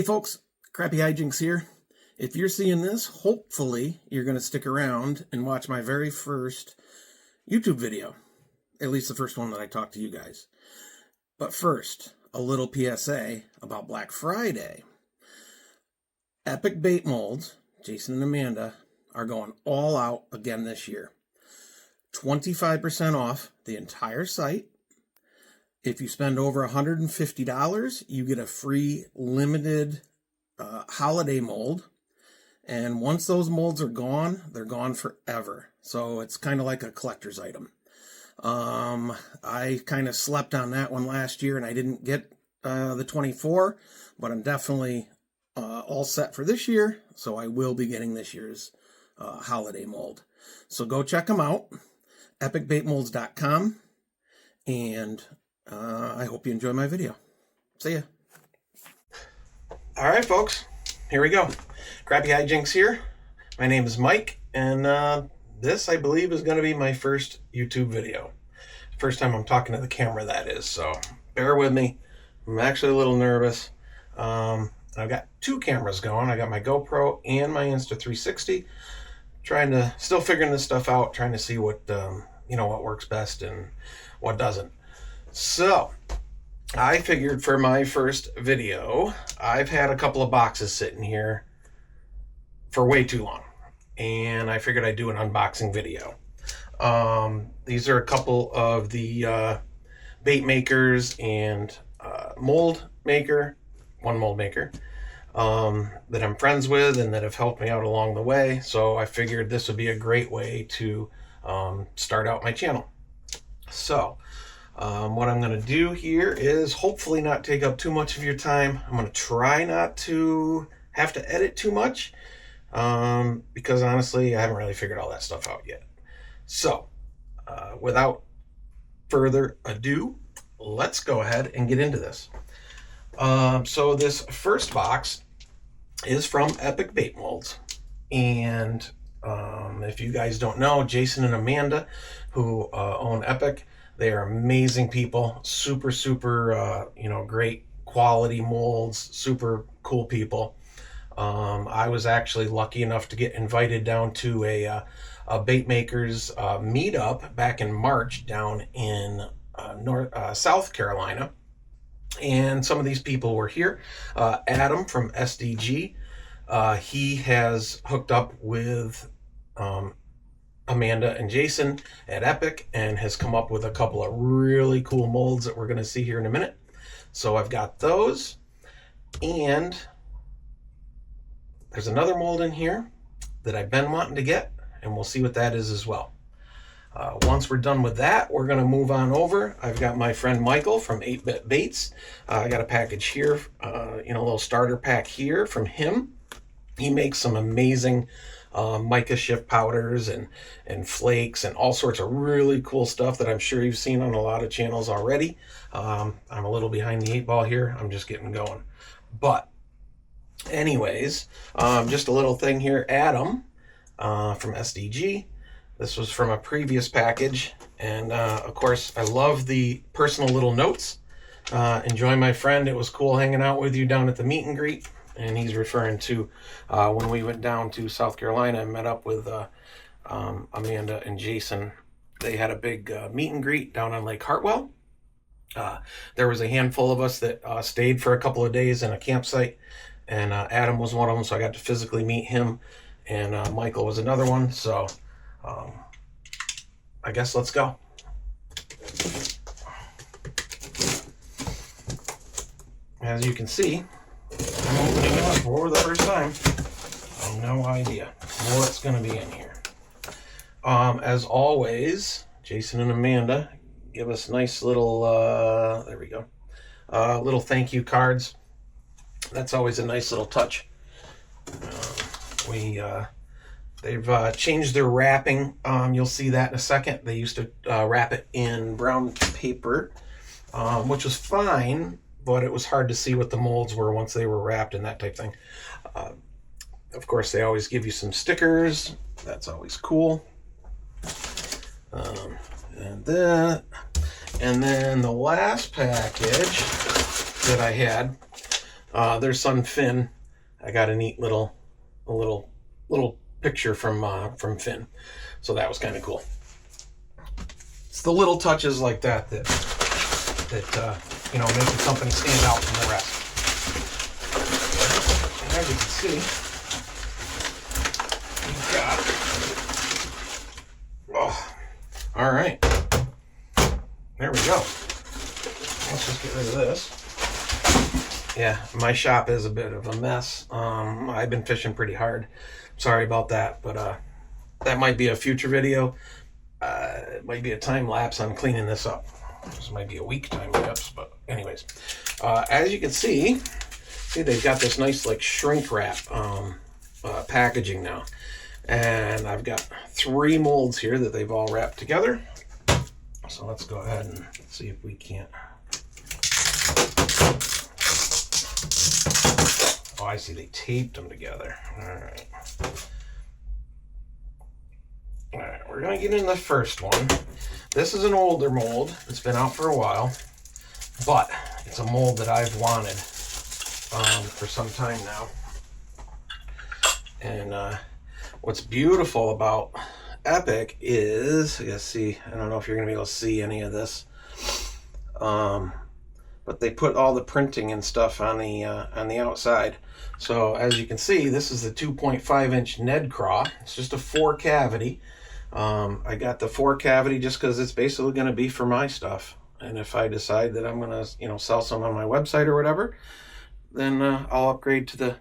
Hey folks, Crappy Hijinks here. If you're seeing this, hopefully you're going to stick around and watch my very first YouTube video. At least the first one that I talked to you guys. But first, a little PSA about Black Friday. Epic Bait Molds, Jason and Amanda, are going all out again this year. 25% off the entire site. If you spend over $150, you get a free limited holiday mold. And once those molds are gone, they're gone forever. So it's kind of like a collector's item. I kind of slept on that one last year and I didn't get the 24, but I'm definitely all set for this year. So I will be getting this year's holiday mold. So go check them out, epicbaitmolds.com. And I hope you enjoy my video. See ya. All right, folks, here we go. Crappy Hijinks here. My name is Mike, and this, I believe, is going to be my first YouTube video. First time I'm talking to the camera, that is, so bear with me. I'm actually a little nervous. I've got two cameras going. I got my GoPro and my Insta360. Still figuring this stuff out, trying to see what, what works best and what doesn't. So, I figured for my first video, I've had a couple of boxes sitting here for way too long, and I figured I'd do an unboxing video. These are a couple of the bait makers and one mold maker that I'm friends with and that have helped me out along the way. So I figured this would be a great way to start out my channel. So what I'm going to do here is hopefully not take up too much of your time. I'm going to try not to have to edit too much because honestly, I haven't really figured all that stuff out yet. So without further ado, let's go ahead and get into this. So this first box is from Epic Bait Molds. And if you guys don't know, Jason and Amanda, who own Epic, they are amazing people, super, great quality molds, super cool people. I was actually lucky enough to get invited down to a bait makers meetup back in March down in South Carolina. And some of these people were here. Adam from SDG, he has hooked up with Amanda and Jason at Epic and has come up with a couple of really cool molds that we're going to see here in a minute. So I've got those, and there's another mold in here that I've been wanting to get, and we'll see what that is as well. Once we're done with that, we're going to move on over. I've got my friend Michael from 8-Bit Baits. I got a package here, a little starter pack here from him. He makes some amazing mica shift powders and flakes and all sorts of really cool stuff that I'm sure you've seen on a lot of channels already. I'm a little behind the 8 ball here. I'm just getting going. But anyways, just a little thing here. Adam from SDG. This was from a previous package. And of course, I love the personal little notes. Enjoy, my friend. It was cool hanging out with you down at the meet and greet. And he's referring to when we went down to South Carolina and met up with Amanda and Jason. They had a big meet and greet down on Lake Hartwell. There was a handful of us that stayed for a couple of days in a campsite, and Adam was one of them, so I got to physically meet him, and Michael was another one. So I guess let's go. As you can see, I'm opening it up for the first time. I have no idea what's going to be in here. As always, Jason and Amanda give us nice little, there we go, little thank you cards. That's always a nice little touch. They've changed their wrapping. You'll see that in a second. They used to wrap it in brown paper, which was fine, but it was hard to see what the molds were once they were wrapped and that type thing. Of course, they always give you some stickers. That's always cool. And then the last package that I had Their son Finn. I got a neat little picture from Finn, so that was kind of cool. It's the little touches like that that you know, make the company stand out from the rest. And as you can see, we've got. Oh, all right. There we go. Let's just get rid of this. Yeah, my shop is a bit of a mess. I've been fishing pretty hard. Sorry about that, but that might be a future video. It might be a time lapse on cleaning this up. This might be a week time lapse, but anyways, as you can see they've got this nice like shrink wrap packaging now, and I've got 3 molds here that they've all wrapped together. So let's go ahead and see if we can't. Oh, I see, they taped them together. All right, we're gonna get in the first one. This is an older mold. It's been out for a while, but it's a mold that I've wanted for some time now. And what's beautiful about Epic is, you see, I don't know if you're gonna be able to see any of this, but they put all the printing and stuff on the outside. So as you can see, this is the 2.5-inch Ned Craw. It's just a 4 cavity. I got the 4 cavity just because it's basically going to be for my stuff. And if I decide that I'm going to, you know, sell some on my website or whatever, then I'll upgrade to the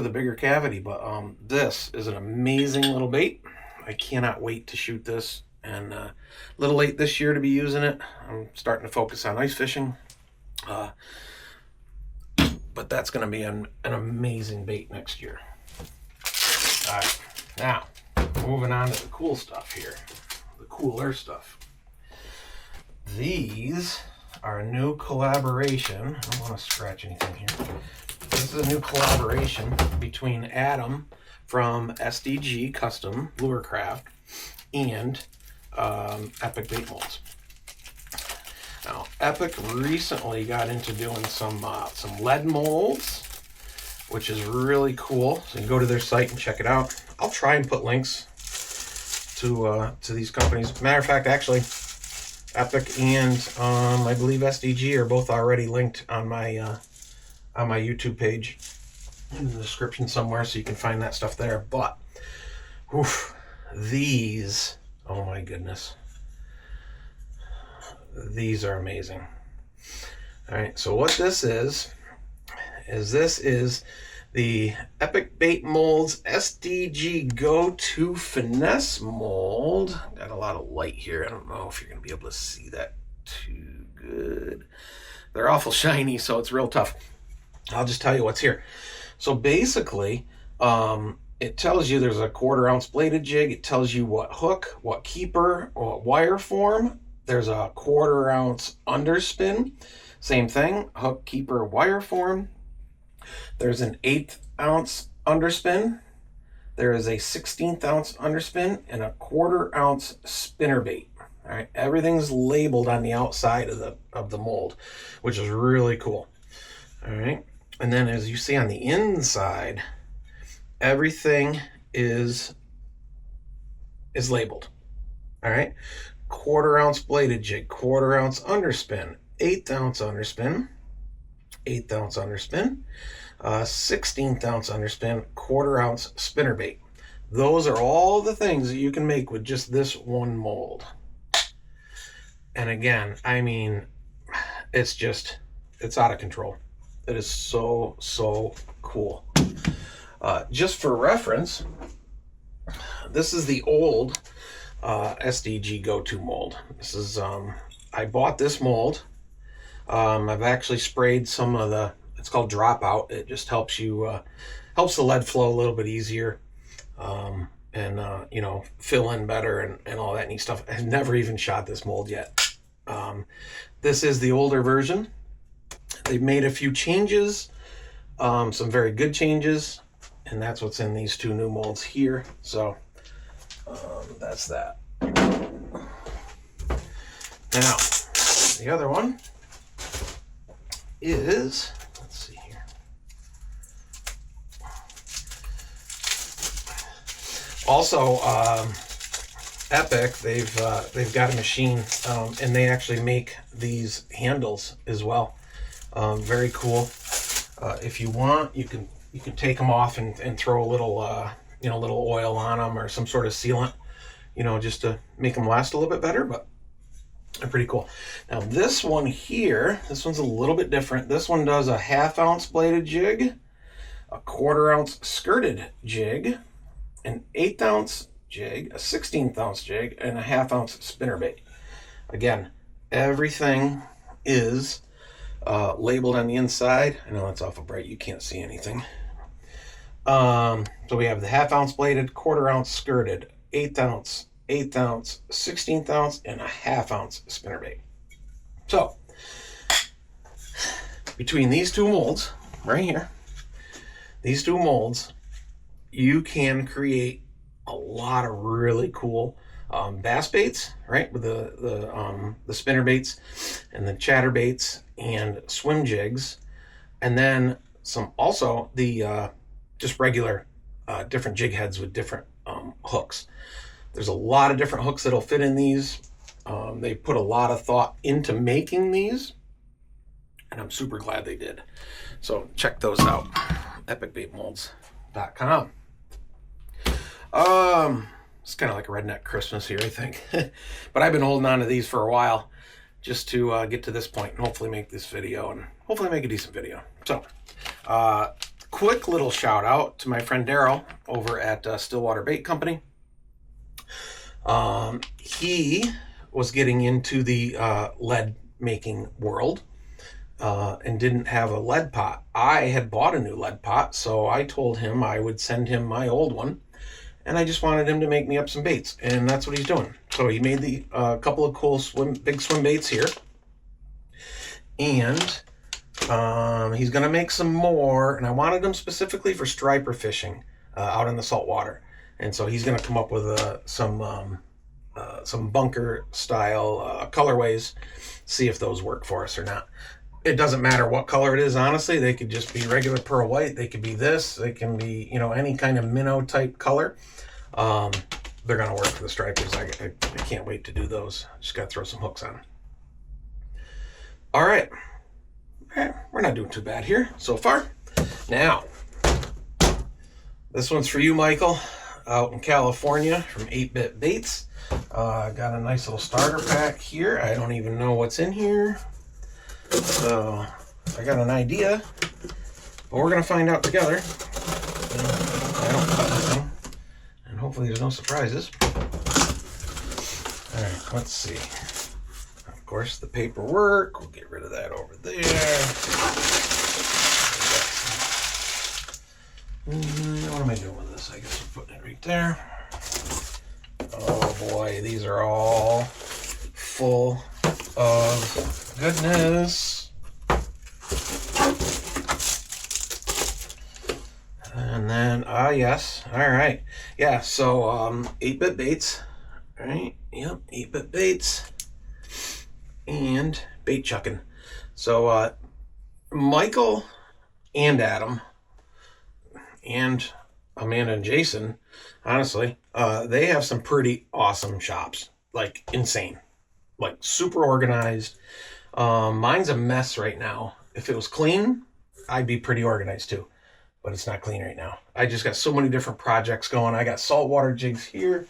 bigger cavity. But this is an amazing little bait. I cannot wait to shoot this. And a little late this year to be using it. I'm starting to focus on ice fishing. But that's going to be an amazing bait next year. All right, now moving on to the cool stuff here, the cooler stuff. These are a new collaboration. I don't want to scratch anything here. This is a new collaboration between Adam from SDG Custom Lurecraft and Epic Bait Molds. Now, Epic recently got into doing some lead molds, which is really cool. So you can go to their site and check it out. I'll try and put links to these companies. Matter of fact, actually, Epic and I believe SDG are both already linked on my YouTube page in the description somewhere, so you can find that stuff there. But these, oh my goodness. These are amazing. All right, so what this is the Epic Bait Molds SDG Go-To Finesse Mold. Got a lot of light here. I don't know if you're going to be able to see that too good. They're awful shiny, so it's real tough. I'll just tell you what's here. So basically, it tells you there's a 1/4 ounce bladed jig. It tells you what hook, what keeper, what wire form. There's a 1/4 ounce underspin. Same thing, hook, keeper, wire form. There's an 1/8 ounce underspin. There is a 1/16 ounce underspin and a 1/4 ounce spinnerbait. All right, everything's labeled on the outside of the mold, which is really cool. All right, and then as you see on the inside, everything is labeled. All right. 1/4 ounce bladed jig, 1/4 ounce underspin, 1/8 ounce underspin, 1/8 ounce underspin, 1/16 ounce underspin, 1/4 ounce spinnerbait. Those are all the things that you can make with just this one mold. And again, I mean, it's out of control. It is so cool. Just for reference, this is the old SDG Go-To mold. This is I bought this mold. I've actually sprayed some of the, it's called Dropout. It just helps you helps the lead flow a little bit easier, and you know, fill in better and all that neat stuff. I've never even shot this mold yet. This is the older version. They've made a few changes, some very good changes, and that's what's in these 2 new molds here. So that's that. Now, the other one is, let's see here. Also, Epic, they've got a machine, and they actually make these handles as well. Very cool. If you want, you can take them off and throw a little little oil on them or some sort of sealant, just to make them last a little bit better. But they're pretty cool. Now this one here, this one's a little bit different. This one does a 1/2 ounce bladed jig, a 1/4 ounce skirted jig, an 1/8 ounce jig, a 1/16 ounce jig, and a 1/2 ounce spinnerbait. Again, everything is labeled on the inside. I know it's awful bright, you can't see anything. So we have the 1/2 ounce bladed, 1/4 ounce skirted, 1/8 ounce, 1/8 ounce, 1/16 ounce, and a 1/2 ounce spinnerbait. So between these two molds right here, these two molds, you can create a lot of really cool bass baits, right? With the spinner baits and the chatter baits and swim jigs, and then some also the just regular different jig heads with different hooks. There's a lot of different hooks that'll fit in these. They put a lot of thought into making these, and I'm super glad they did. So check those out, epicbaitmolds.com. It's kind of like a redneck Christmas here, I think. But I've been holding on to these for a while just to get to this point and hopefully make this video and hopefully make a decent video. So, quick little shout out to my friend Daryl over at Stillwater Bait Company. He was getting into the lead making world and didn't have a lead pot. I had bought a new lead pot, so I told him I would send him my old one. And I just wanted him to make me up some baits, and that's what he's doing. So he made the couple of cool big swim baits here, and he's gonna make some more. And I wanted them specifically for striper fishing out in the salt water. And so he's gonna come up with some bunker style colorways, see if those work for us or not. It doesn't matter what color it is, honestly. They could just be regular pearl white. They could be this. They can be, any kind of minnow type color. They're going to work for the stripers. I can't wait to do those. Just got to throw some hooks on. All right. We're not doing too bad here so far. Now, this one's for you, Michael, out in California from 8-Bit Baits. Got a nice little starter pack here. I don't even know what's in here. So I got an idea, but we're going to find out together. I don't cut anything, and hopefully there's no surprises. All right, let's see. Of course, the paperwork, we'll get rid of that over there. What am I doing with this? I guess we're putting it right there. Oh boy, these are all full of goodness. And then yes, all right, yeah. So 8-Bit Baits, all right, yep, 8-Bit Baits and bait chucking. So Michael and Adam and Amanda and Jason, honestly, they have some pretty awesome shops, like insane. Like super organized. Mine's a mess right now. If it was clean, I'd be pretty organized too, but it's not clean right now. I just got so many different projects going. I got saltwater jigs here.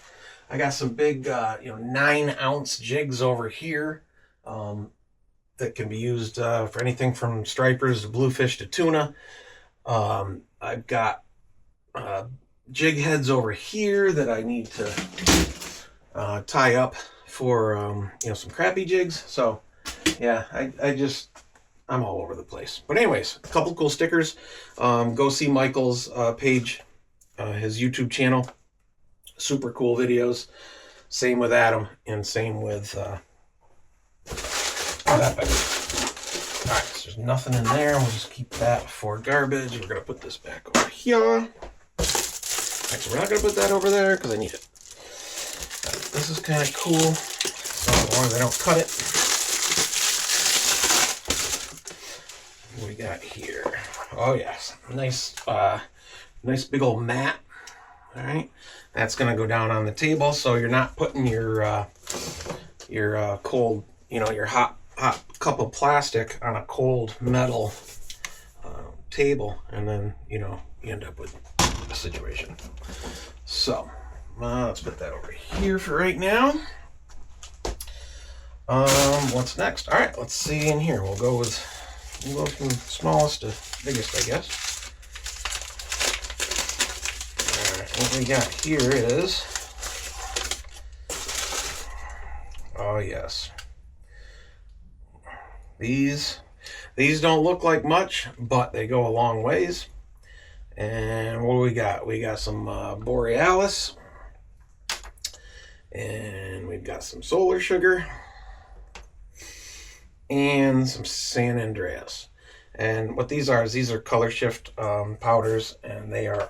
I got some big, 9-ounce jigs over here that can be used for anything from stripers to bluefish to tuna. I've got jig heads over here that I need to tie up for some crappie jigs. So yeah, I'm all over the place. But anyways, a couple cool stickers. Go see Michael's page, his YouTube channel. Super cool videos. Same with Adam, and same with Epic. All right, so there's nothing in there. We'll just keep that for garbage. We're gonna put this back over here. Actually, we're not gonna put that over there because I need it. This is kind of cool, so as long as I don't cut it. What do we got here? Oh yes, nice big old mat. All right, that's going to go down on the table, so you're not putting your cold, your hot cup of plastic on a cold metal table, and then you end up with a situation. So let's put that over here for right now. What's next? All right, let's see in here. We'll go from smallest to biggest, I guess. All right, what we got here is, oh yes, these don't look like much, but they go a long ways. And what do we got? We got some Borealis, and we've got some Solar Sugar, and some San Andreas. And what these are color shift powders, and they are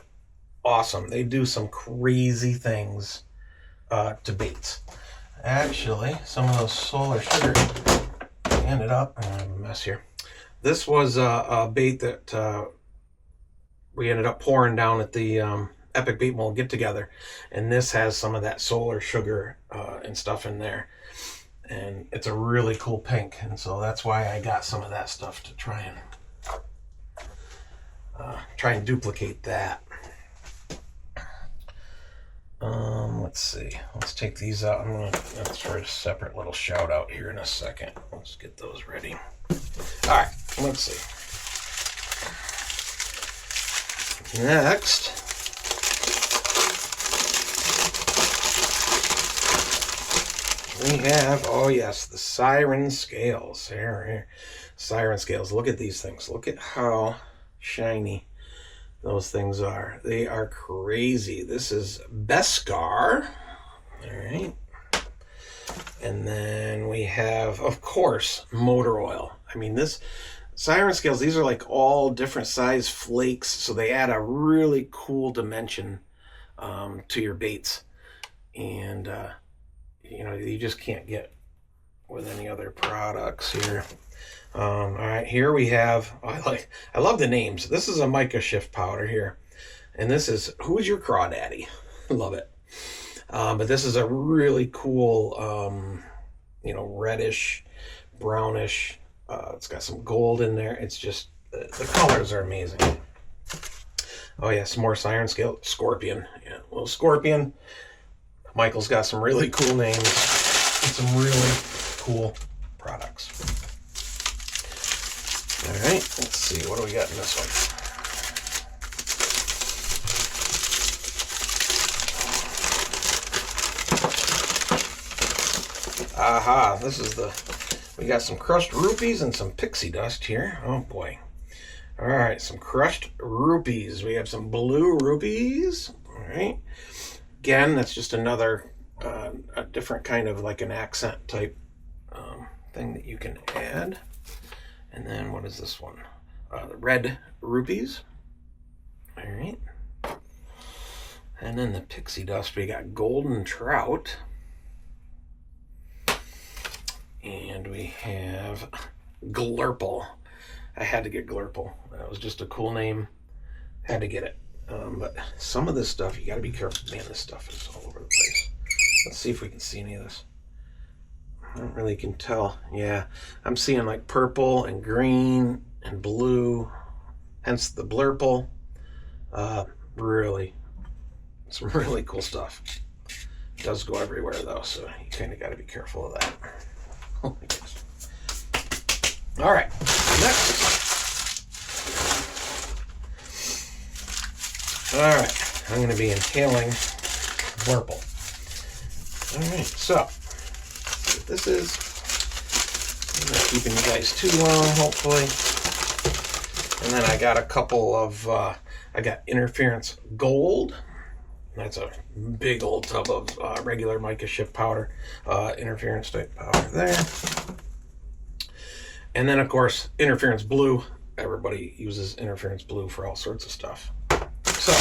awesome. They do some crazy things to baits. Actually, some of those Solar Sugar ended up, I'm a mess here. This was a bait that we ended up pouring down at the Epic Bait Mold get together, and this has some of that Solar Sugar and stuff in there, and it's a really cool pink, and so that's why I got some of that stuff to try and duplicate that. Let's see. Let's take these out. I'm gonna for a separate little shout out here in a second. Let's get those ready. All right. Let's see. Next, we have, oh yes, the Siren Scales. Here. Siren Scales. Look at these things. Look at how shiny those things are. They are crazy. This is Beskar. All right. And then we have, of course, motor oil. I mean, this Siren Scales, these are like all different size flakes, so they add a really cool dimension to your baits. And, you just can't get with any other products here. All right, here we have, I love the names. This is a Mica Shift powder here. And this is, Who is Your Crawdaddy? Love it. But this is a really cool, reddish, brownish. It's got some gold in there. It's just, the colors are amazing. Oh yeah, some more Siren Scale. Scorpion. Yeah, little Scorpion. Michael's got some really cool names and some really cool products. All right, let's see. What do we got in this one? Aha, this is we got some crushed rupees and some pixie dust here. Oh boy. All right, some crushed rupees. We have some blue rupees. All right. Again, that's just another, a different kind of like an accent type thing that you can add. And then what is this one? The red rupees. All right. And then the pixie dust, we got golden trout. And we have Glurple. I had to get Glurple. That was just a cool name. Had to get it. But some of this stuff, you got to be careful. Man, this stuff is all over the place. Let's see if we can see any of this. I don't really can tell. Yeah, I'm seeing like purple and green and blue. Hence the Blurple. Really, some really cool stuff. It does go everywhere though, so you kind of got to be careful of that. Oh my goodness. All right, next. All right, I'm going to be inhaling Blurple. All right, so what this is, I'm not keeping you guys too long, hopefully. And then I got a couple of, I got Interference Gold. That's a big old tub of regular Mica Shift powder, interference type powder there. And then, of course, Interference Blue. Everybody uses Interference Blue for all sorts of stuff. So,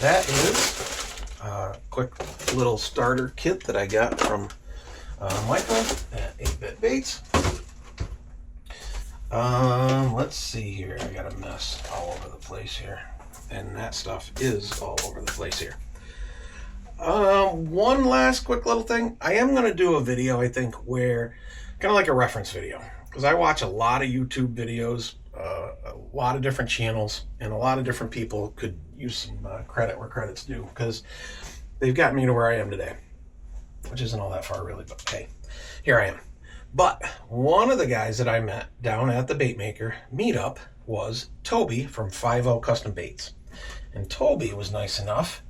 that is a quick little starter kit that I got from Michael at 8-Bit Baits. Let's see here. I got a mess all over the place here. and that stuff is all over the place here. One last quick little thing. I am going to do a video, I think, where kind of like a reference video, because I watch a lot of YouTube videos, a lot of different channels, and a lot of different people could use some credit where credit's due, because they've gotten me to where I am today, which isn't all that far really, but hey, here I am. But one of the guys that I met down at the Baitmaker meetup was Toby from 5-0 Custom Baits. And Toby was nice enough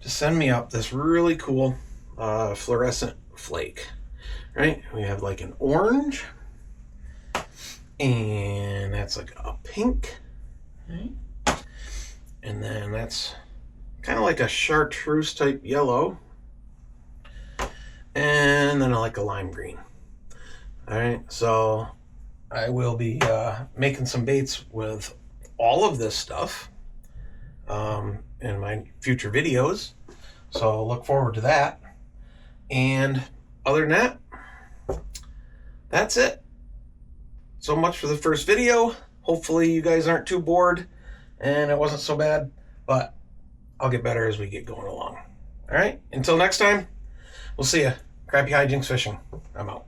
to send me up this really cool fluorescent flake. Right? We have like an orange, and that's like a pink, right? And then that's kind of like a chartreuse type yellow, and then I like a lime green. All right, so I will be making some baits with all of this stuff in my future videos, so look forward to that. And other than that, that's it. So much for the first video. Hopefully you guys aren't too bored and it wasn't so bad, but I'll get better as we get going along. All right, until next time, we'll see ya. Crappy Hijinks Fishing. I'm out.